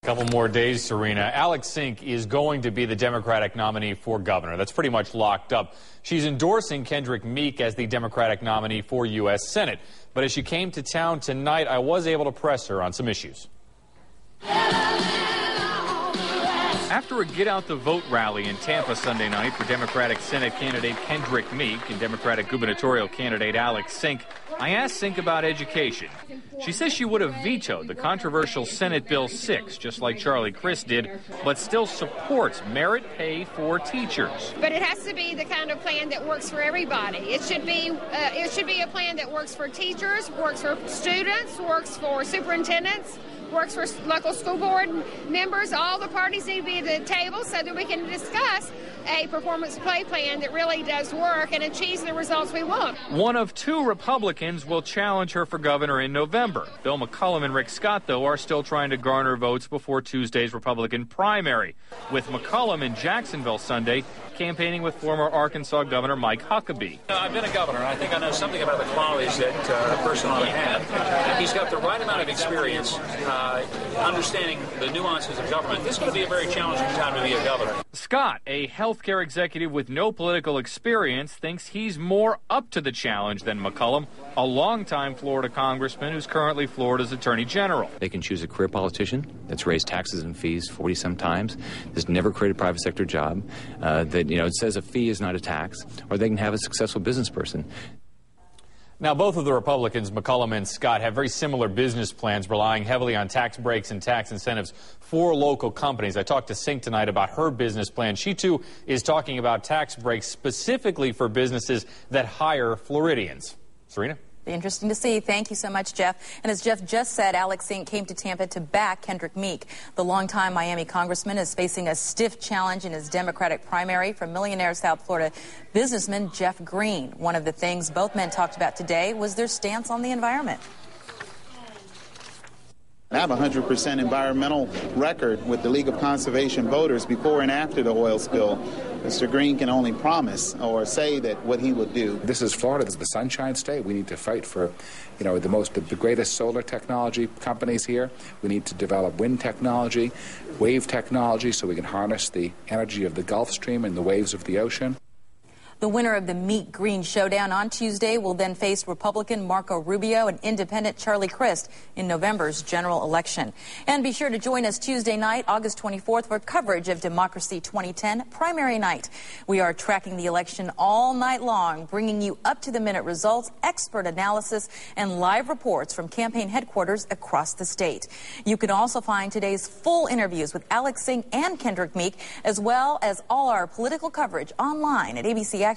Couple more days, Serena. Alex Sink is going to be the Democratic nominee for governor. That's pretty much locked up. She's endorsing Kendrick Meek as the Democratic nominee for U.S. Senate. But as she came to town tonight, I was able to press her on some issues. After a get-out-the-vote rally in Tampa Sunday night for Democratic Senate candidate Kendrick Meek and Democratic gubernatorial candidate Alex Sink, I asked Sink about education. She says she would have vetoed the controversial Senate Bill 6, just like Charlie Crist did, but still supports merit pay for teachers. But it has to be the kind of plan that works for everybody. It should be a plan that works for teachers, works for students, works for superintendents, works for local school board members. All the parties need to be at the table so that we can discuss a performance pay plan that really does work and achieves the results we want. One of two Republicans will challenge her for governor in November. Bill McCollum and Rick Scott, though, are still trying to garner votes before Tuesday's Republican primary, with McCollum in Jacksonville Sunday campaigning with former Arkansas Governor Mike Huckabee. I've been a governor, and I think I know something about the qualities that a person ought to have. He's got the right amount of experience, understanding the nuances of government. This is going to be a very challenging time to be a governor. Scott, a healthcare executive with no political experience, thinks he's more up to the challenge than McCollum, a longtime Florida congressman who's currently Florida's attorney general. They can choose a career politician that's raised taxes and fees 40-some times, that's never created a private sector job, that it says a fee is not a tax, or they can have a successful business person. Now, both of the Republicans, McCollum and Scott, have very similar business plans, relying heavily on tax breaks and tax incentives for local companies. I talked to Sink tonight about her business plan. She, too, is talking about tax breaks specifically for businesses that hire Floridians. Serena? Be interesting to see. Thank you so much, Jeff. And as Jeff just said, Alex Sink came to Tampa to back Kendrick Meek. The longtime Miami congressman is facing a stiff challenge in his Democratic primary from millionaire South Florida businessman Jeff Green. One of the things both men talked about today was their stance on the environment. I have a 100% environmental record with the League of Conservation Voters before and after the oil spill. Mr. Green can only promise or say that what he would do. This is Florida. This is the Sunshine State. We need to fight for, the greatest solar technology companies here. We need to develop wind technology, wave technology, so we can harness the energy of the Gulf Stream and the waves of the ocean. The winner of the Meek-Green showdown on Tuesday will then face Republican Marco Rubio and Independent Charlie Crist in November's general election. And be sure to join us Tuesday night, August 24th, for coverage of Democracy 2010 primary night. We are tracking the election all night long, bringing you up-to-the-minute results, expert analysis, and live reports from campaign headquarters across the state. You can also find today's full interviews with Alex Sink and Kendrick Meek, as well as all our political coverage online at abcactionnews.com/politics.